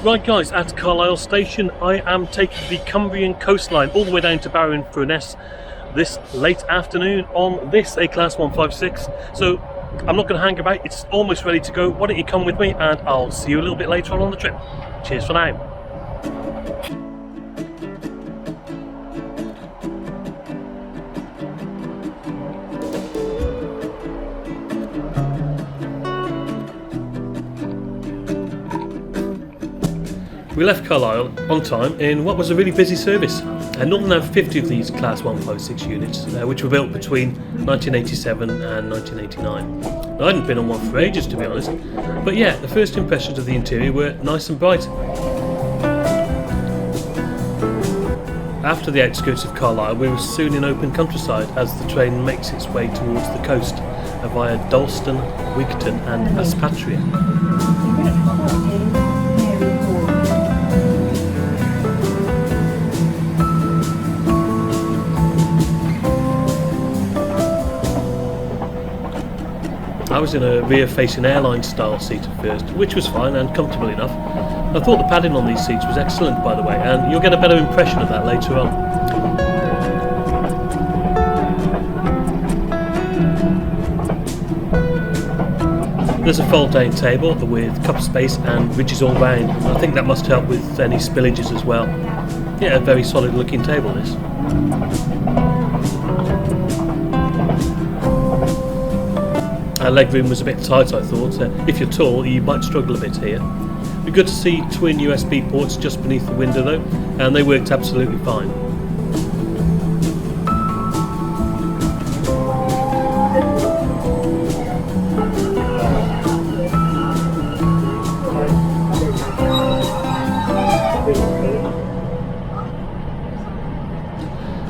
Right guys, at Carlisle station I am taking the Cumbrian Coast line all the way down to Barrow-in-Furness this late afternoon on this A Class 156. So I'm not going to hang about, it's almost ready to go. Why don't you come with me and I'll see you a little bit later on the trip. Cheers for now. We left Carlisle on time in what was a really busy service. Northern had 50 of these Class 156 units, which were built between 1987 and 1989. Now, I hadn't been on one for ages, to be honest, but yeah, the first impressions of the interior were nice and bright. After the outskirts of Carlisle, we were soon in open countryside as the train makes its way towards the coast via Dalston, Wigton and Aspatria. I was in a rear-facing airline style seat at first, which was fine and comfortable enough. I thought the padding on these seats was excellent, by the way, and you'll get a better impression of that later on. There's a fold-down table with cup space and ridges all round. I think that must help with any spillages as well. Yeah, a very solid-looking table, this. Our legroom was a bit tight, I thought. If you're tall, you might struggle a bit here. It'd be good to see twin USB ports just beneath the window though, and they worked absolutely fine.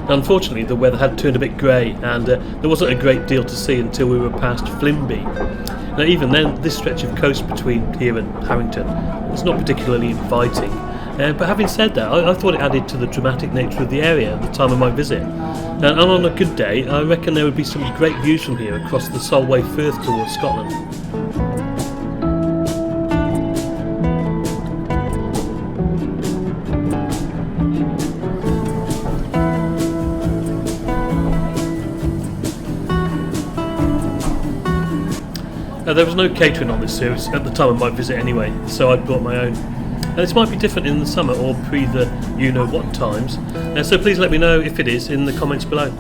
Unfortunately, the weather had turned a bit grey and there wasn't a great deal to see until we were past Flimby. Now even then, this stretch of coast between here and Harrington is not particularly inviting, but having said that, I thought it added to the dramatic nature of the area at the time of my visit. And on a good day, I reckon there would be some great views from here across the Solway Firth towards Scotland. There was no catering on this service at the time of my visit anyway, so I brought my own. This might be different in the summer or pre the you-know-what times, so please let me know if it is in the comments below.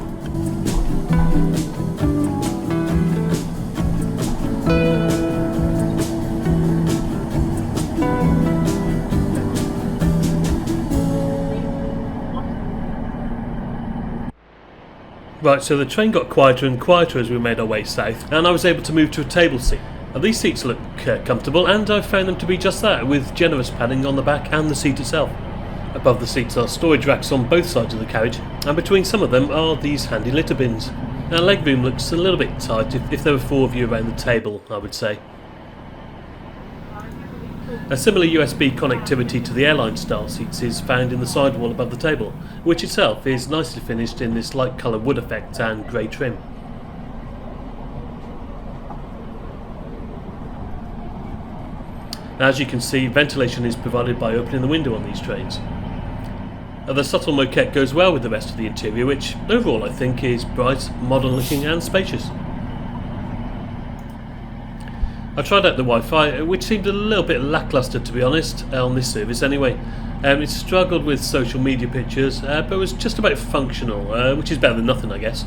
Right, so the train got quieter and quieter as we made our way south, and I was able to move to a table seat. Now, these seats look comfortable, and I found them to be just that, with generous padding on the back and the seat itself. Above the seats are storage racks on both sides of the carriage, and between some of them are these handy litter bins. Now, legroom looks a little bit tight if there were 4 of you around the table, I would say. A similar USB connectivity to the airline style seats is found in the sidewall above the table, which itself is nicely finished in this light colour wood effect and grey trim. As you can see, ventilation is provided by opening the window on these trains. The subtle moquette goes well with the rest of the interior, which overall I think is bright, modern looking and spacious. I tried out the Wi-Fi, which seemed a little bit lacklustre to be honest, on this service anyway. It struggled with social media pictures, but was just about functional, which is better than nothing I guess.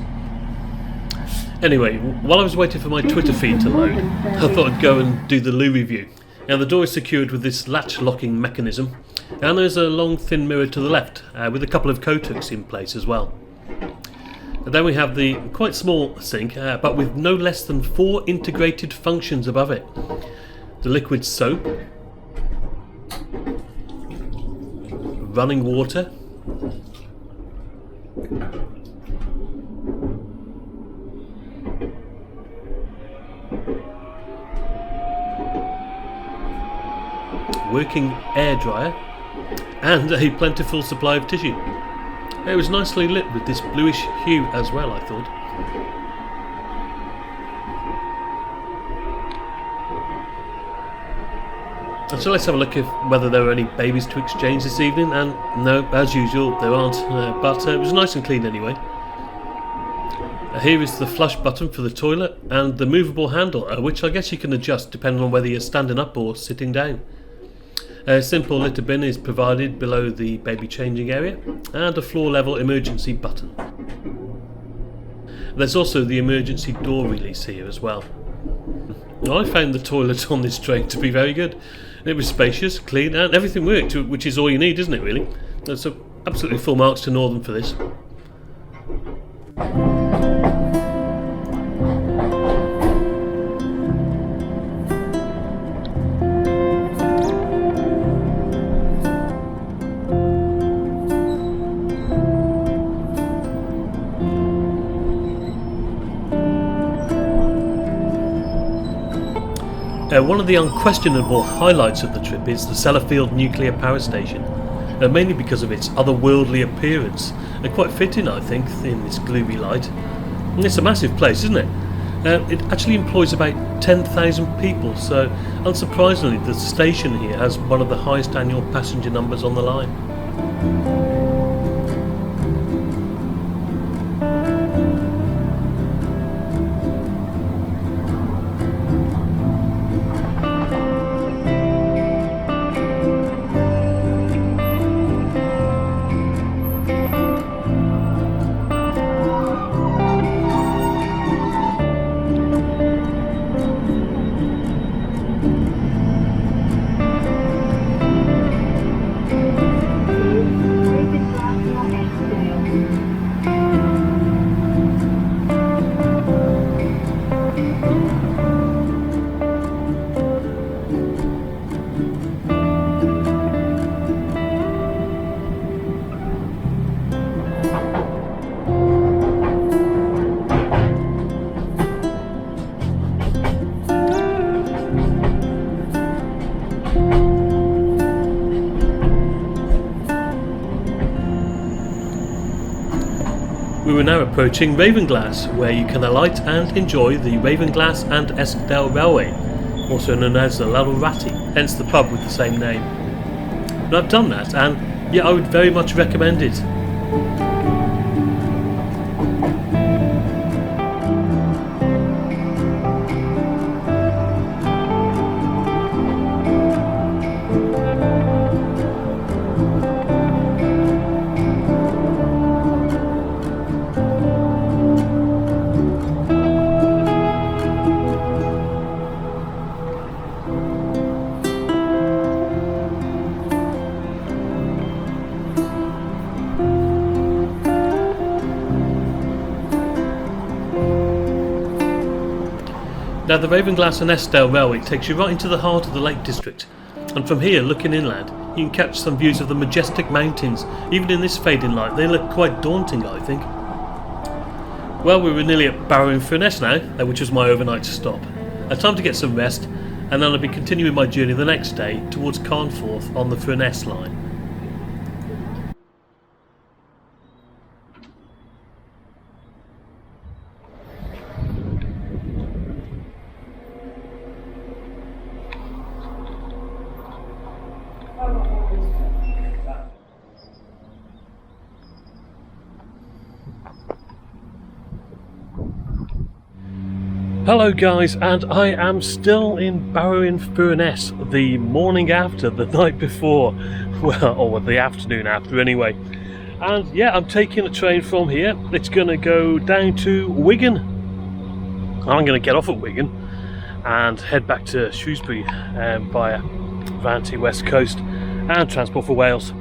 Anyway, while I was waiting for my Twitter feed to load, I thought I'd go and do the loo review. Now the door is secured with this latch locking mechanism, and there's a long thin mirror to the left, with a couple of coat hooks in place as well. And then we have the quite small sink, but with no less than 4 integrated functions above it. The liquid soap, running water, working air dryer, and a plentiful supply of tissue. It was nicely lit with this bluish hue as well, I thought. So let's have a look at whether there are any babies to exchange this evening, and no, as usual, there aren't, but it was nice and clean anyway. Here is the flush button for the toilet, and the movable handle, which I guess you can adjust depending on whether you're standing up or sitting down. A simple litter bin is provided below the baby changing area, and a floor level emergency button. There's also the emergency door release here as well. I found the toilet on this train to be very good. It was spacious, clean, and everything worked, which is all you need, isn't it, really? So absolutely full marks to Northern for this. One of the unquestionable highlights of the trip is the Sellafield nuclear power station, mainly because of its otherworldly appearance, and quite fitting I think in this gloomy light. And it's a massive place, isn't it? It actually employs about 10,000 people, so unsurprisingly the station here has one of the highest annual passenger numbers on the line. We were now approaching Ravenglass, where you can alight and enjoy the Ravenglass and Eskdale Railway, also known as the Lalurati, hence the pub with the same name. But I've done that, and yeah, I would very much recommend it. Now the Ravenglass and Eskdale Railway takes you right into the heart of the Lake District, and from here, looking inland, you can catch some views of the majestic mountains. Even in this fading light, they look quite daunting, I think. Well, we were nearly at Barrow-in-Furness now, which was my overnight stop. Time to get some rest, and then I'll be continuing my journey the next day towards Carlisle on the Furness Line. Hello guys, and I am still in Barrow-in-Furness the morning after, the night before, well, or the afternoon after anyway. And yeah, I'm taking a train from here. It's going to go down to Wigan. I'm going to get off at Wigan and head back to Shrewsbury via Vanty West Coast and Transport for Wales.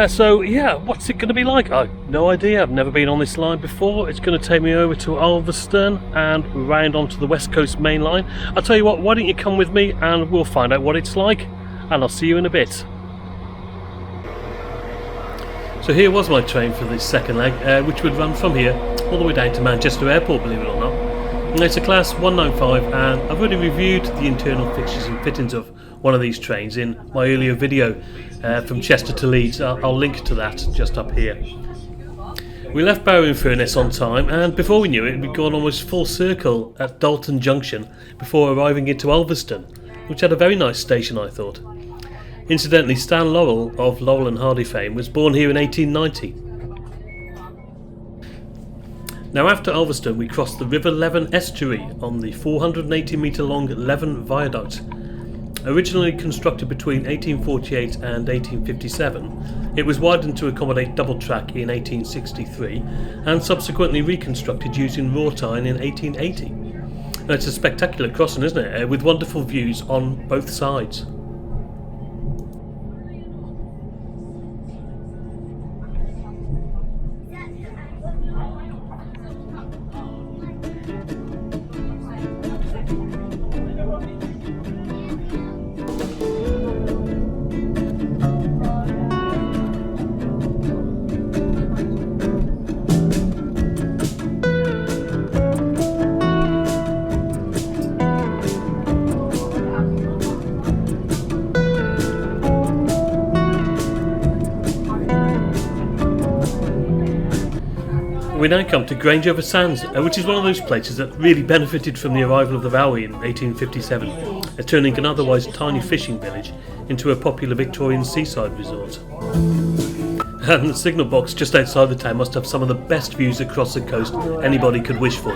So yeah, what's it going to be like? I've no idea. I've never been on this line before. It's going to take me over to Ulverston and round onto the West Coast main line. I'll tell you what, why don't you come with me and we'll find out what it's like, and I'll see you in a bit. So here was my train for this second leg, which would run from here all the way down to Manchester Airport, believe it or not. And it's a class 195, and I've already reviewed the internal fixtures and fittings of one of these trains in my earlier video from Chester to Leeds. I'll link to that just up here. We left Barrow-in-Furness on time, and before we knew it, we'd gone almost full circle at Dalton Junction before arriving into Ulverston. which had a very nice station, I thought. Incidentally, Stan Laurel of Laurel and Hardy fame was born here in 1890. Now after Ulverston we crossed the River Leven estuary on the 480 metre long Leven Viaduct. Originally constructed between 1848 and 1857, it was widened to accommodate double track in 1863 and subsequently reconstructed using wrought iron in 1880. Now, it's a spectacular crossing, isn't it? With wonderful views on both sides. We now come to Grange-over-Sands, which is one of those places that really benefited from the arrival of the railway in 1857, turning an otherwise tiny fishing village into a popular Victorian seaside resort. And the signal box just outside the town must have some of the best views across the coast anybody could wish for.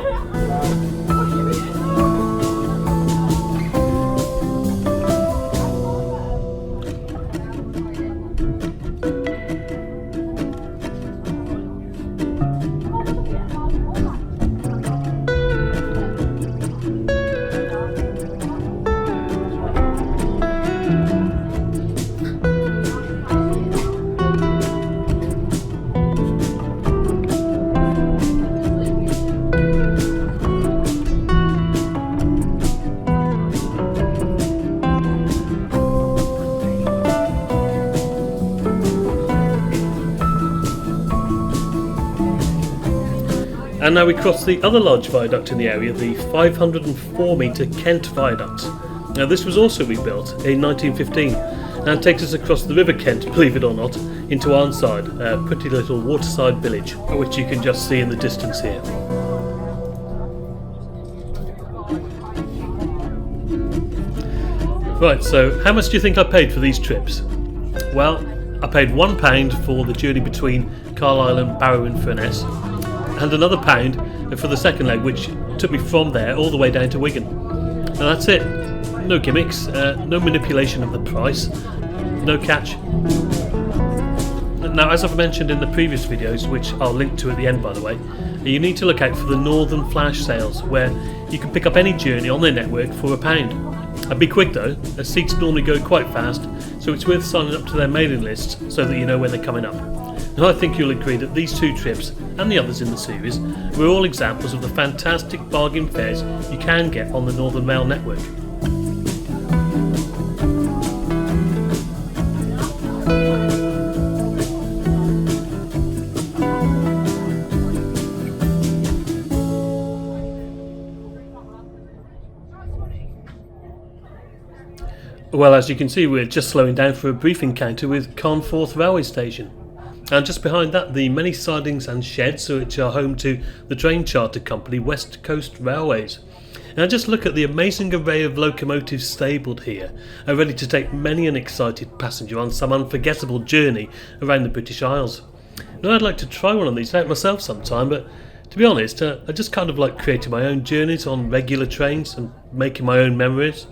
And now we cross the other large viaduct in the area, the 504 metre Kent Viaduct. Now this was also rebuilt in 1915 and takes us across the River Kent, believe it or not, into Arnside, a pretty little waterside village, which you can just see in the distance here. Right, so how much do you think I paid for these trips? Well, I paid £1 for the journey between Carlisle and Barrow-in-Furness, and another £1 for the second leg, which took me from there all the way down to Wigan. And that's it. No gimmicks, no manipulation of the price, no catch. Now, as I've mentioned in the previous videos, which I'll link to at the end by the way, you need to look out for the Northern Flash sales, where you can pick up any journey on their network for £1. And be quick though, as seats normally go quite fast, so it's worth signing up to their mailing lists so that you know when they're coming up. And I think you'll agree that these two trips, and the others in the series, were all examples of the fantastic bargain fares you can get on the Northern Rail network. Well, as you can see, we're just slowing down for a brief encounter with Carnforth Railway Station. And just behind that, the many sidings and sheds which are home to the train charter company West Coast Railways. Now just look at the amazing array of locomotives stabled here, ready to take many an excited passenger on some unforgettable journey around the British Isles. Now I'd like to try one of these out myself sometime, but to be honest, I just kind of like creating my own journeys on regular trains and making my own memories.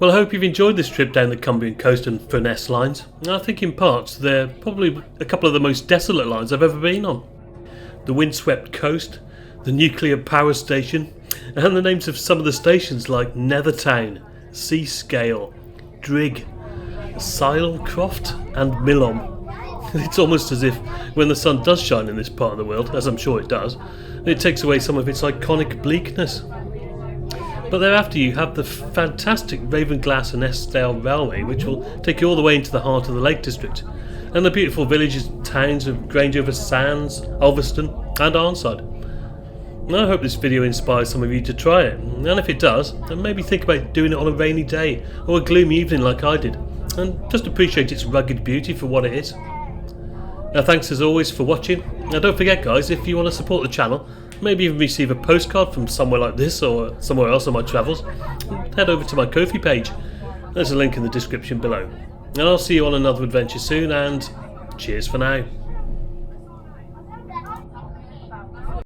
Well, I hope you've enjoyed this trip down the Cumbrian Coast and Furness lines. I think in parts they're probably a couple of the most desolate lines I've ever been on. The windswept coast, the nuclear power station, and the names of some of the stations like Nethertown, Seascale, Drigg, Silecroft and Millom. It's almost as if when the sun does shine in this part of the world, as I'm sure it does, it takes away some of its iconic bleakness. But thereafter you have the fantastic Ravenglass and Eskdale Railway, which will take you all the way into the heart of the Lake District, and the beautiful villages and towns of Grange-over-Sands, Ulverston and Arnside. And I hope this video inspires some of you to try it, and if it does, then maybe think about doing it on a rainy day or a gloomy evening like I did, and just appreciate its rugged beauty for what it is. Now thanks as always for watching. Now don't forget guys, if you want to support the channel, maybe even receive a postcard from somewhere like this or somewhere else on my travels, head over to my Ko-fi page. There's a link in the description below. And I'll see you on another adventure soon, and cheers for now.